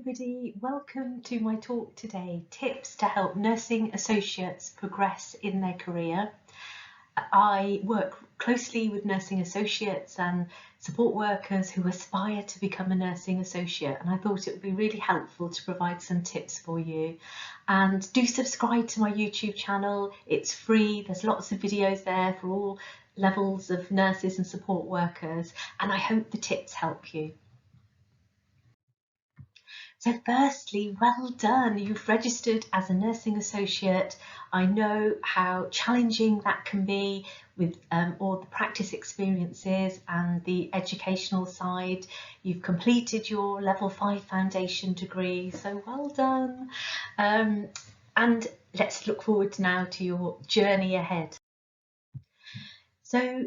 everybody, welcome to my talk today, tips to help nursing associates progress in their career. I work closely with nursing associates and support workers who aspire to become a nursing associate, and I thought it would be really helpful to provide some tips for you. And do subscribe to my YouTube channel, it's free, there's lots of videos there for all levels of nurses and support workers, and I hope the tips help you. So firstly, well done, you've registered as a nursing associate. I know how challenging that can be with all the practice experiences and the educational side. You've completed your level 5 foundation degree, so well done. And let's look forward now to your journey ahead. So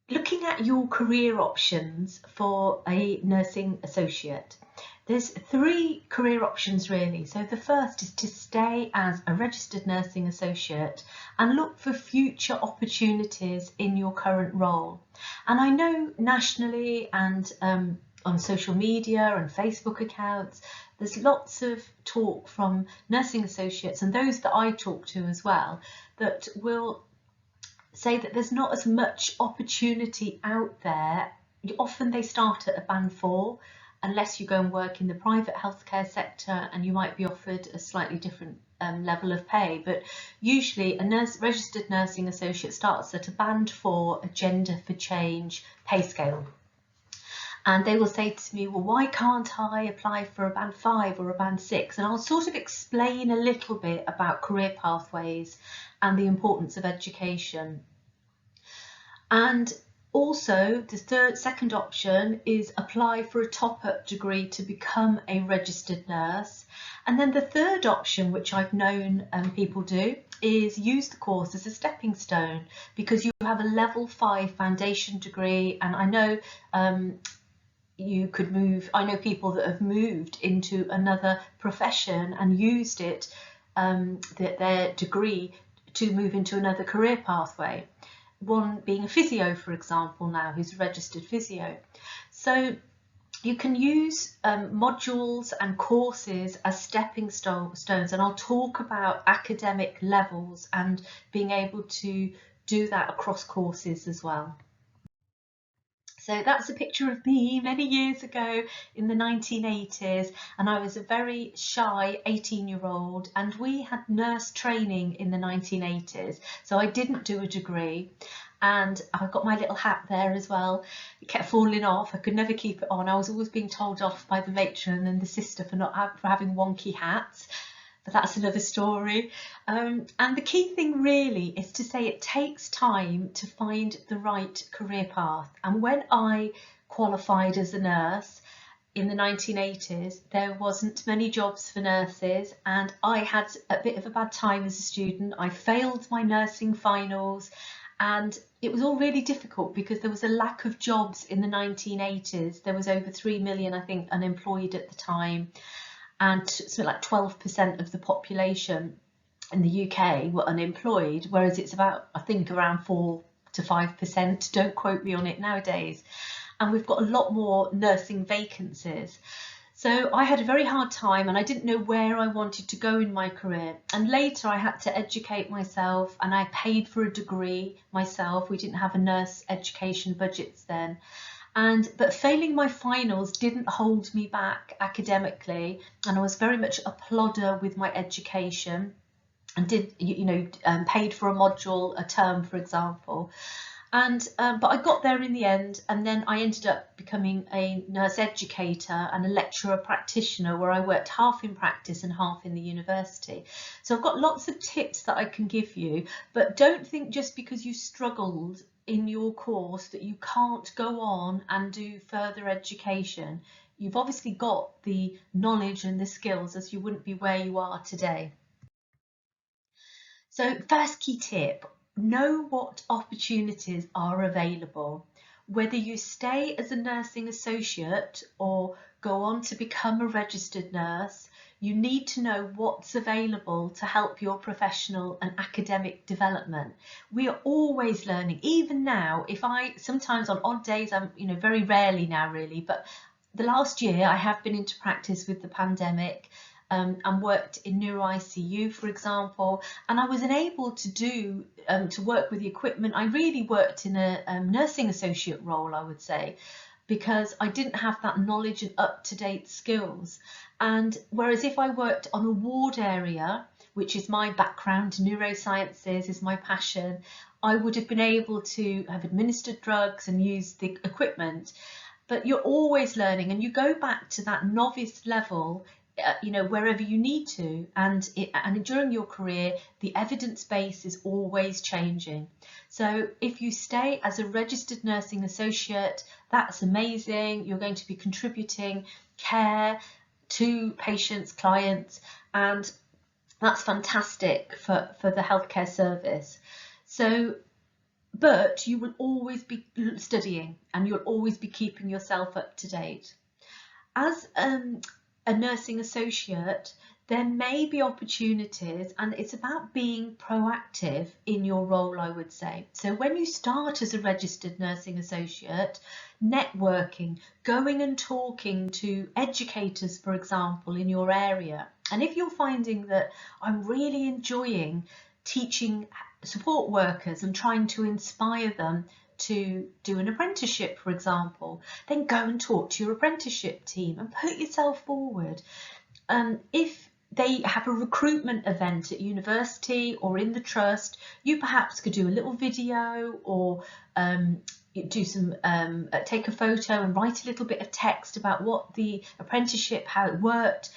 looking at your career options for a nursing associate, there's 3 career options really. So the first is to stay as a registered nursing associate and look for future opportunities in your current role. And I know nationally and on social media and Facebook accounts, there's lots of talk from nursing associates and those that I talk to as well that will say that there's not as much opportunity out there. Often they start at a band 4 unless you go and work in the private healthcare sector, and you might be offered a slightly different level of pay. But usually a registered nursing associate starts at a band 4 agenda for change pay scale. And they will say to me, well, why can't I apply for a band 5 or a band 6? And I'll sort of explain a little bit about career pathways and the importance of education. And also, the second option is apply for a top-up degree to become a registered nurse. And then the third option, which I've known people do, is use the course as a stepping stone, because you have a level 5 foundation degree. And I know you could move, I know people that have moved into another profession and used it, their degree, to move into another career pathway. One being a physio, for example, now, who's a registered physio. So you can use modules and courses as stepping stones, and I'll talk about academic levels and being able to do that across courses as well. So that's a picture of me many years ago in the 1980s, and I was a very shy 18-year-old, and we had nurse training in the 1980s, so I didn't do a degree, and I got my little hat there as well. It kept falling off, I could never keep it on. I was always being told off by the matron and the sister for having wonky hats. But that's another story. And the key thing really is to say it takes time to find the right career path. And when I qualified as a nurse in the 1980s, there wasn't many jobs for nurses, and I had a bit of a bad time as a student. I failed my nursing finals, and it was all really difficult because there was a lack of jobs in the 1980s. There was over 3 million, I think, unemployed at the time. And something like 12% of the population in the UK were unemployed, whereas it's about, I think, around 4 to 5%. Don't quote me on it nowadays. And we've got a lot more nursing vacancies. So I had a very hard time, and I didn't know where I wanted to go in my career. And later I had to educate myself, and I paid for a degree myself. We didn't have a nurse education budgets then. But failing my finals didn't hold me back academically, and I was very much a plodder with my education, and did, paid for a module a term, for example. But I got there in the end, and then I ended up becoming a nurse educator and a lecturer practitioner, where I worked half in practice and half in the university. So I've got lots of tips that I can give you, but don't think just because you struggled in your course that you can't go on and do further education. You've obviously got the knowledge and the skills, as you wouldn't be where you are today. So first key tip, know what opportunities are available. Whether you stay as a nursing associate or go on to become a registered nurse, you need to know what's available to help your professional and academic development. We are always learning. Even now, sometimes on odd days, I'm, very rarely now really, but the last year I have been into practice with the pandemic, and worked in neuro ICU, for example, and I was unable to do to work with the equipment. I really worked in a nursing associate role, I would say, because I didn't have that knowledge and up-to-date skills. And whereas if I worked on a ward area, which is my background, neurosciences is my passion, I would have been able to have administered drugs and used the equipment. But you're always learning, and you go back to that novice level, wherever you need to, and during your career the evidence base is always changing. So if you stay as a registered nursing associate, that's amazing. You're going to be contributing care to patients, clients, and that's fantastic for the healthcare service. So, but you will always be studying, and you'll always be keeping yourself up to date. As a nursing associate, there may be opportunities, and it's about being proactive in your role, I would say. So when you start as a registered nursing associate, networking, going and talking to educators, for example, in your area. And if you're finding that I'm really enjoying teaching support workers and trying to inspire them to do an apprenticeship, for example, then go and talk to your apprenticeship team and put yourself forward. If they have a recruitment event at university or in the trust, you perhaps could do a little video, or do some take a photo and write a little bit of text about what the apprenticeship, how it worked,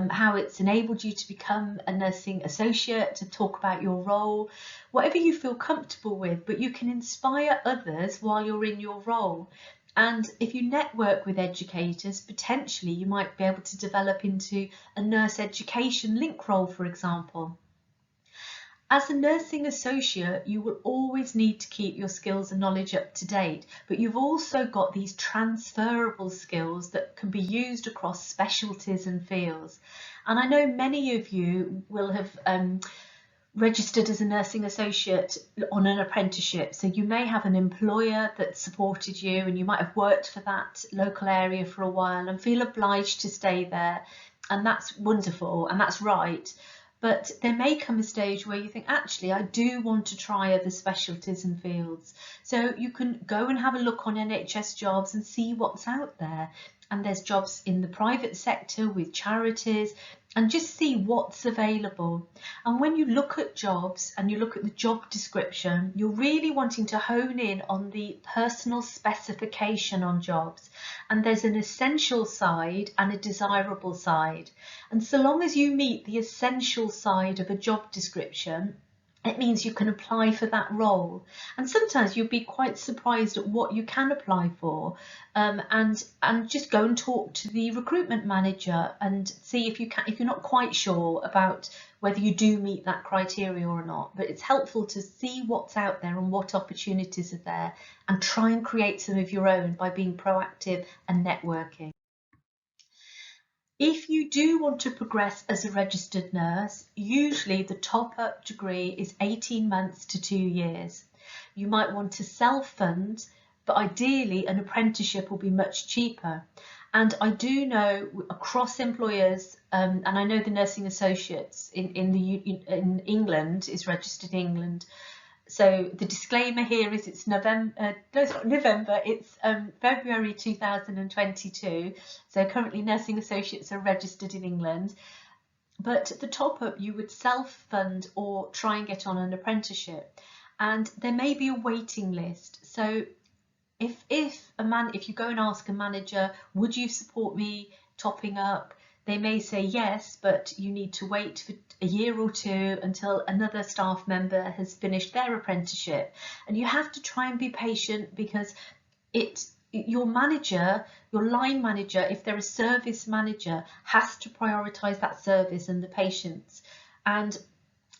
how it's enabled you to become a nursing associate, to talk about your role, whatever you feel comfortable with, but you can inspire others while you're in your role. And if you network with educators, potentially you might be able to develop into a nurse education link role, for example. As a nursing associate, you will always need to keep your skills and knowledge up to date, but you've also got these transferable skills that can be used across specialties and fields. And I know many of you will have registered as a nursing associate on an apprenticeship. So you may have an employer that supported you, and you might have worked for that local area for a while and feel obliged to stay there. And that's wonderful, and that's right. But there may come a stage where you think, actually, I do want to try other specialties and fields. So you can go and have a look on NHS jobs and see what's out there. And there's jobs in the private sector with charities, and just see what's available. And when you look at jobs and you look at the job description, you're really wanting to hone in on the personal specification on jobs. And there's an essential side and a desirable side. And so long as you meet the essential side of a job description, it means you can apply for that role. And sometimes you'll be quite surprised at what you can apply for, and just go and talk to the recruitment manager and see if you can, if you're not quite sure about whether you do meet that criteria or not. But it's helpful to see what's out there and what opportunities are there, and try and create some of your own by being proactive and networking. If you do want to progress as a registered nurse, usually the top-up degree is 18 months to 2 years. You might want to self-fund, but ideally an apprenticeship will be much cheaper. And I do know across employers, and I know the nursing associates in England is registered in England. So the disclaimer here is it's it's February 2022. So currently nursing associates are registered in England. But the top up, you would self-fund or try and get on an apprenticeship. And there may be a waiting list. So if you go and ask a manager, would you support me topping up? They may say yes, but you need to wait for a year or two until another staff member has finished their apprenticeship. And you have to try and be patient, because your manager, your line manager, if they're a service manager, has to prioritise that service and the patients. And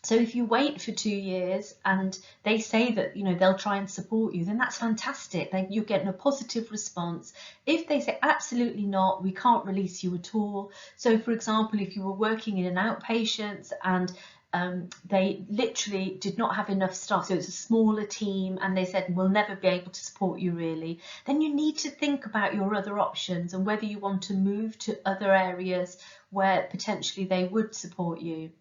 so if you wait for 2 years and they say that, they'll try and support you, then that's fantastic. Then you're getting a positive response. If they say absolutely not, we can't release you at all. So for example, if you were working in an outpatient and they literally did not have enough staff, so it's a smaller team, and they said we'll never be able to support you really, then you need to think about your other options and whether you want to move to other areas where potentially they would support you.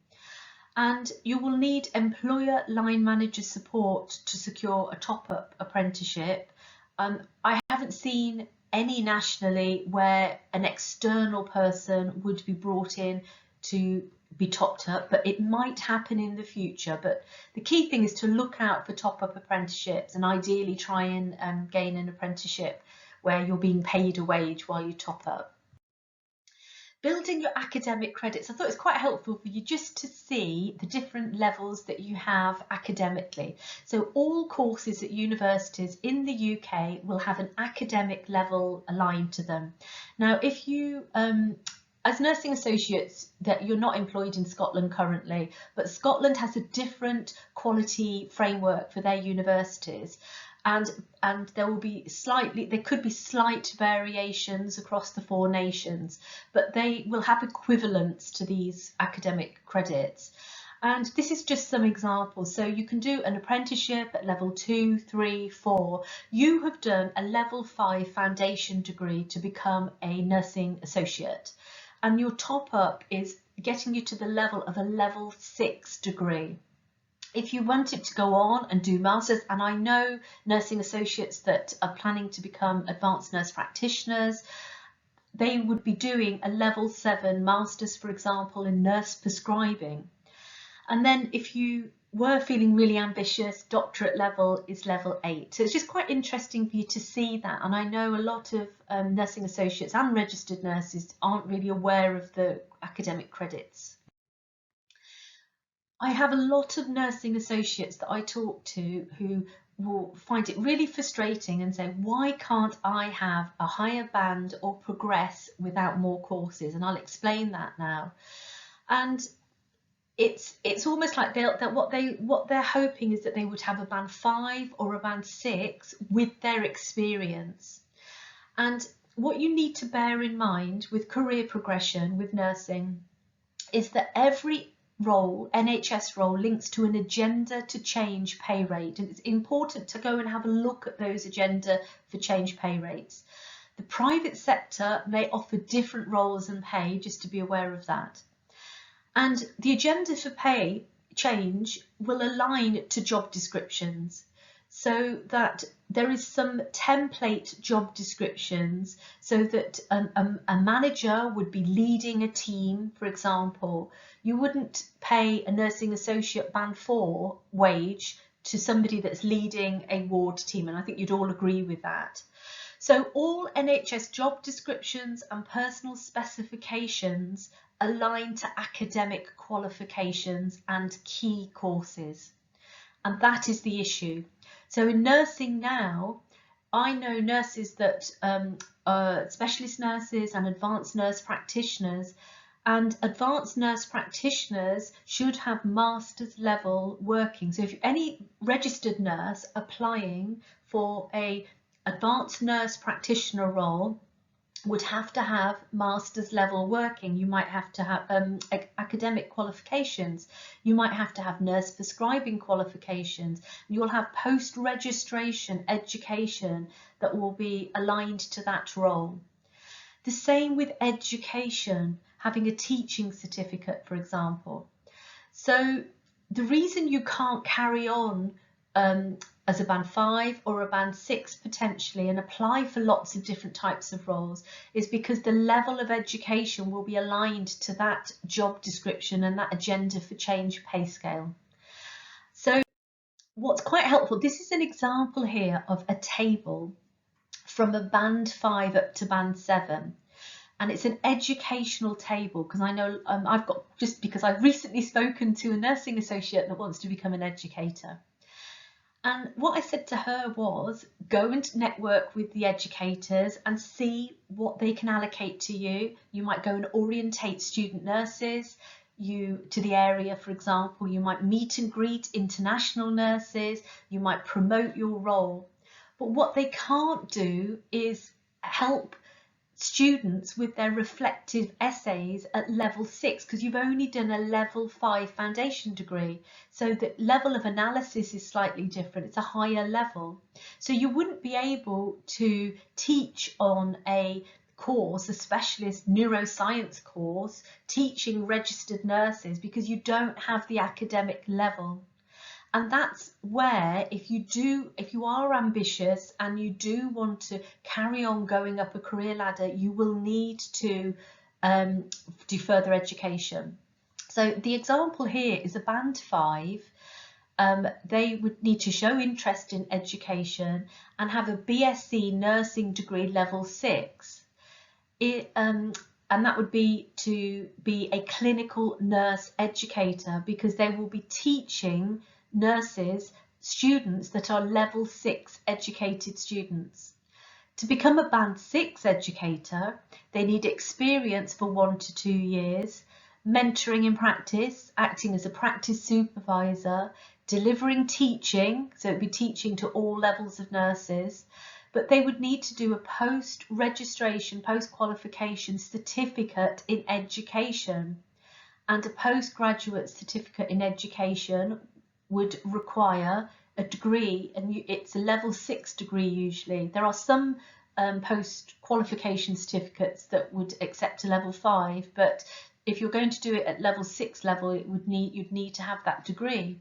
And you will need employer line manager support to secure a top-up apprenticeship. I haven't seen any nationally where an external person would be brought in to be topped up, but it might happen in the future. But the key thing is to look out for top-up apprenticeships and ideally try and gain an apprenticeship where you're being paid a wage while you top up. Building your academic credits, I thought it was quite helpful for you just to see the different levels that you have academically. So all courses at universities in the UK will have an academic level aligned to them. Now, if you, as nursing associates, that you're not employed in Scotland currently, but Scotland has a different quality framework for their universities. And there could be slight variations across the 4 nations, but they will have equivalents to these academic credits. And this is just some examples. So you can do an apprenticeship at level 2, 3, 4. You have done a level 5 foundation degree to become a nursing associate, and your top up is getting you to the level of a level 6 degree. If you wanted to go on and do masters, and I know nursing associates that are planning to become advanced nurse practitioners, they would be doing a level 7 masters, for example, in nurse prescribing. And then if you were feeling really ambitious, doctorate level is level 8. So it's just quite interesting for you to see that. And I know a lot of nursing associates and registered nurses aren't really aware of the academic credits. I have a lot of nursing associates that I talk to who will find it really frustrating and say, why can't I have a higher band or progress without more courses? And I'll explain that now. And it's almost like what they're hoping is that they would have a band 5 or a band 6 with their experience. And what you need to bear in mind with career progression with nursing is that every NHS role links to an agenda to change pay rate, and it's important to go and have a look at those agenda for change pay rates. The private sector may offer different roles and pay, just to be aware of that. And the agenda for pay change will align to job descriptions, so that there is some template job descriptions, so that a manager would be leading a team, for example. You wouldn't pay a nursing associate band 4 wage to somebody that's leading a ward team, and I think you'd all agree with that. So all NHS job descriptions and personal specifications align to academic qualifications and key courses, and that is the issue. So in nursing now, I know nurses that are specialist nurses and advanced nurse practitioners, and advanced nurse practitioners should have master's level working. So if any registered nurse applying for a advanced nurse practitioner role would have to have master's level working. You might have to have academic qualifications. You might have to have nurse prescribing qualifications. You'll have post-registration education that will be aligned to that role. The same with education, having a teaching certificate, for example. So the reason you can't carry on as a band 5 or a band 6 potentially and apply for lots of different types of roles is because the level of education will be aligned to that job description and that agenda for change pay scale. So what's quite helpful, this is an example here of a table from a band 5 up to band 7. And it's an educational table, because I know because I've recently spoken to a nursing associate that wants to become an educator. And what I said to her was, go and network with the educators and see what they can allocate to you. You might go and orientate student nurses to the area, for example. You might meet and greet international nurses. You might promote your role. But what they can't do is help students with their reflective essays at level 6, because you've only done a level 5 foundation degree. So the level of analysis is slightly different. It's a higher level. So you wouldn't be able to teach on a course, a specialist neuroscience course, teaching registered nurses, because you don't have the academic level. And that's where, if you are ambitious and you do want to carry on going up a career ladder, you will need to do further education. So the example here is a band 5. They would need to show interest in education and have a BSc nursing degree level 6. And that would be to be a clinical nurse educator, because they will be teaching nurses, students that are level 6 educated students. To become a band 6 educator, they need experience for 1 to 2 years, mentoring in practice, acting as a practice supervisor, delivering teaching, so it'd be teaching to all levels of nurses, but they would need to do a post-registration, post-qualification certificate in education, and a postgraduate certificate in education would require a degree, and it's a level 6 degree usually. There are some post-qualification certificates that would accept a level 5, but if you're going to do it at level 6 level, you'd need to have that degree.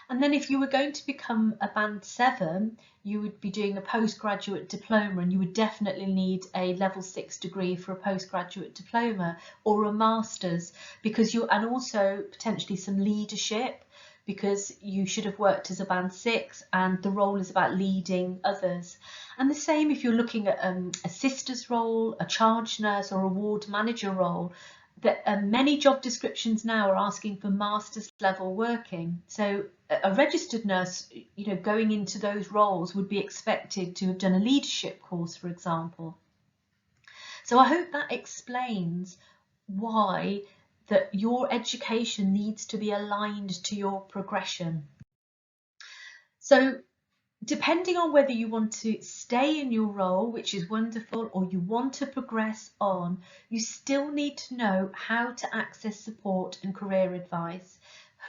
And then if you were going to become a band 7, you would be doing a postgraduate diploma, and you would definitely need a level 6 degree for a postgraduate diploma or a master's, and also potentially some leadership, because you should have worked as a band 6 and the role is about leading others. And the same if you're looking at a sister's role, a charge nurse or a ward manager role, that many job descriptions now are asking for master's level working. So a registered nurse, going into those roles would be expected to have done a leadership course, for example. So I hope that explains why that your education needs to be aligned to your progression. So depending on whether you want to stay in your role, which is wonderful, or you want to progress on, you still need to know how to access support and career advice.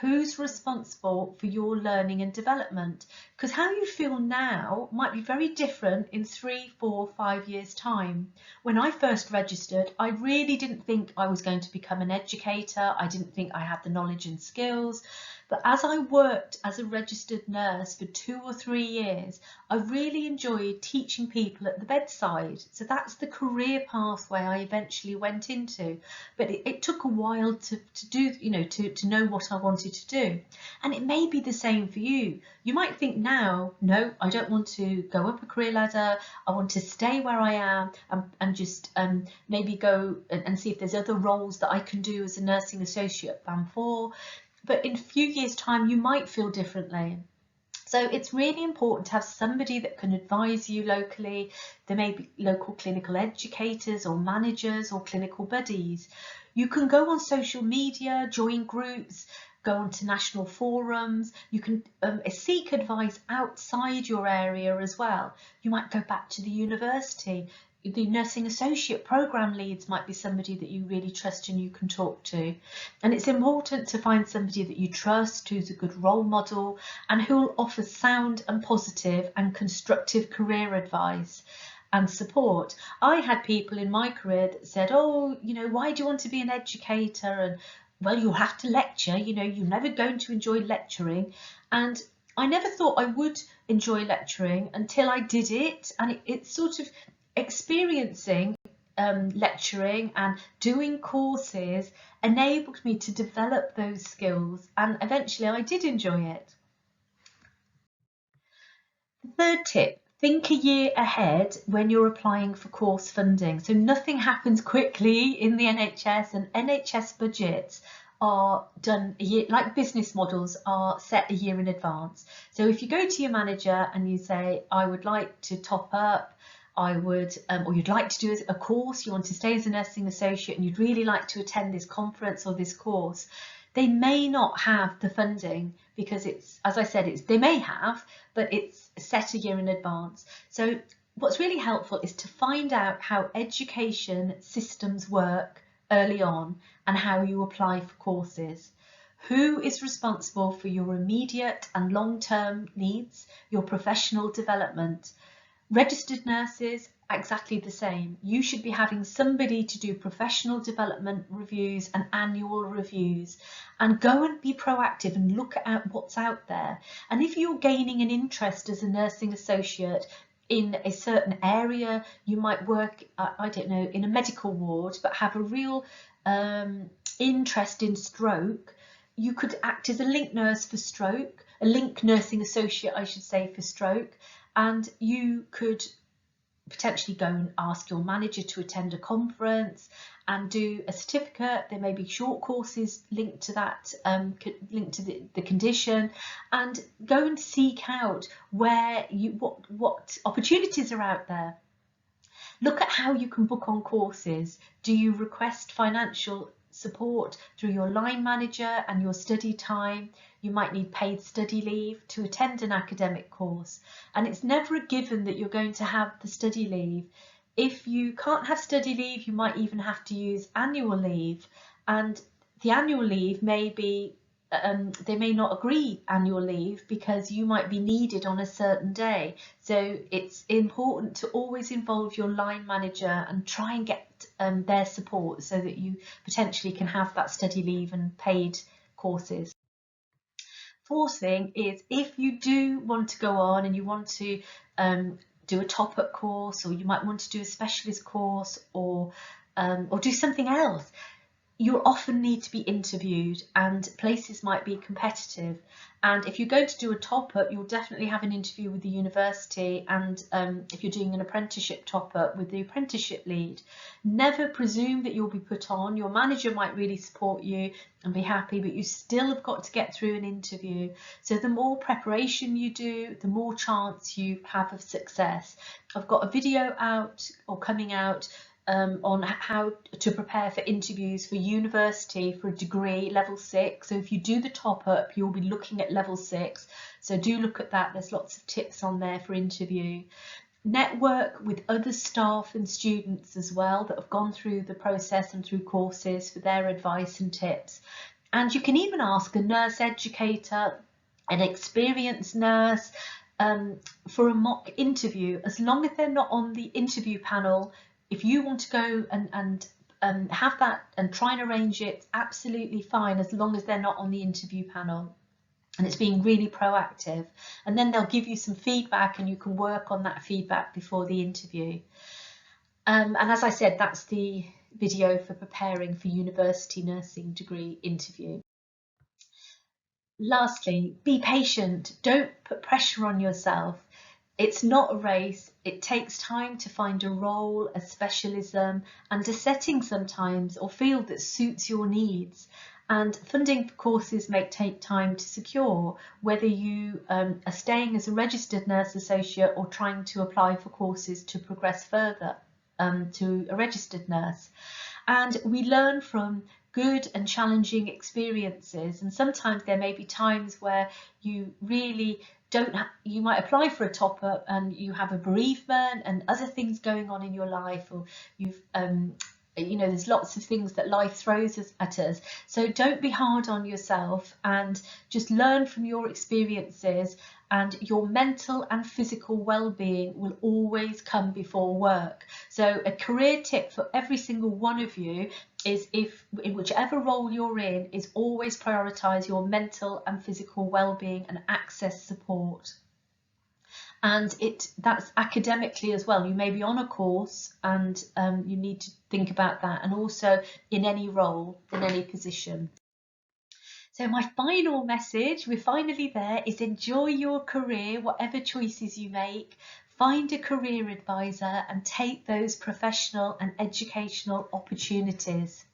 Who's responsible for your learning and development? Because how you feel now might be very different in 3, 4, 5 years' time. When I first registered, I really didn't think I was going to become an educator. I didn't think I had the knowledge and skills. But as I worked as a registered nurse for 2 or 3 years, I really enjoyed teaching people at the bedside. So that's the career pathway I eventually went into. But it took a while to do, to know what I wanted to do. And it may be the same for you. You might think now, no, I don't want to go up a career ladder. I want to stay where I am and just maybe go and see if there's other roles that I can do as a nursing associate band 4. But in a few years' time, you might feel differently. So it's really important to have somebody that can advise you locally. There may be local clinical educators or managers or clinical buddies. You can go on social media, join groups, go onto national forums. You can seek advice outside your area as well. You might go back to the university. The nursing associate program leads might be somebody that you really trust and you can talk to. And it's important to find somebody that you trust, who's a good role model and who will offer sound and positive and constructive career advice and support. I had people in my career that said, oh, why do you want to be an educator? And well, you'll have to lecture, you're never going to enjoy lecturing. And I never thought I would enjoy lecturing until I did it. And it's sort of experiencing lecturing and doing courses enabled me to develop those skills, and eventually I did enjoy it. The third tip, think a year ahead when you're applying for course funding. So nothing happens quickly in the NHS, and NHS budgets are done a year, like business models are set a year in advance. So if you go to your manager and you say, I would like to top up, or you'd like to do a course, you want to stay as a nursing associate and you'd really like to attend this conference or this course, they may not have the funding because it's, as I said, they may have, but it's set a year in advance. So what's really helpful is to find out how education systems work early on and how you apply for courses. Who is responsible for your immediate and long-term needs, your professional development? Registered nurses, exactly the same. You should be having somebody to do professional development reviews and annual reviews, and go and be proactive and look at what's out there. And if you're gaining an interest as a nursing associate in a certain area, you might work, I don't know, in a medical ward, but have a real interest in stroke. You could act as a link nurse for stroke, a link nursing associate, I should say, for stroke, and you could potentially go and ask your manager to attend a conference and do a certificate. There may be short courses linked to that, linked to the condition, and go and seek out where what opportunities are out there. Look at how you can book on courses. Do you request financial support through your line manager and your study time? You might need paid study leave to attend an academic course, and it's never a given that you're going to have the study leave. If you can't have study leave, you might even have to use annual leave, and the annual leave may be they may not agree annual leave because you might be needed on a certain day. So it's important to always involve your line manager and try and get their support so that you potentially can have that study leave and paid courses. Fourth thing is, if you do want to go on and you want to do a top-up course, or you might want to do a specialist course, or do something else, you'll often need to be interviewed, and places might be competitive. And if you're going to do a top-up, you'll definitely have an interview with the university, and if you're doing an apprenticeship top-up, with the apprenticeship lead. Never presume that you'll be put on. Your manager might really support you and be happy, but you still have got to get through an interview. So the more preparation you do, the more chance you have of success. I've got a video out, or coming out, on how to prepare for interviews for university for a degree, level 6. So if you do the top up, you'll be looking at level 6. So do look at that. There's lots of tips on there for interview. Network with other staff and students as well that have gone through the process and through courses for their advice and tips. And you can even ask a nurse educator, an experienced nurse, for a mock interview, as long as they're not on the interview panel. If you want to go and have that and try and arrange it, absolutely fine, as long as they're not on the interview panel. And it's being really proactive. And then they'll give you some feedback, and you can work on that feedback before the interview. And as I said, that's the video for preparing for university nursing degree interview. Lastly, be patient. Don't put pressure on yourself. It's not a race. It takes time to find a role, a specialism, and a setting sometimes, or field that suits your needs. And funding for courses may take time to secure, whether you are staying as a registered nurse associate or trying to apply for courses to progress further to a registered nurse. And we learn from good and challenging experiences, and sometimes there may be times where you really you might apply for a top-up and you have a bereavement and other things going on in your life, or you've there's lots of things that life throws at us. So don't be hard on yourself, and just learn from your experiences, and your mental and physical well-being will always come before work. So a career tip for every single one of you is, if in whichever role you're in, is always prioritise your mental and physical well-being and access support. And that's academically as well. You may be on a course, and you need to think about that, and also in any role, in any position. So my final message, we're finally there, is enjoy your career, whatever choices you make. Find a career advisor and take those professional and educational opportunities.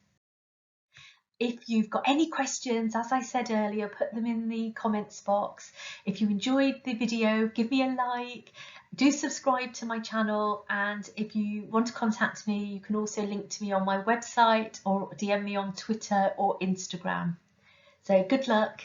If you've got any questions, as I said earlier, put them in the comments box. If you enjoyed the video, give me a like, do subscribe to my channel, and if you want to contact me, you can also link to me on my website or DM me on Twitter or Instagram. So good luck.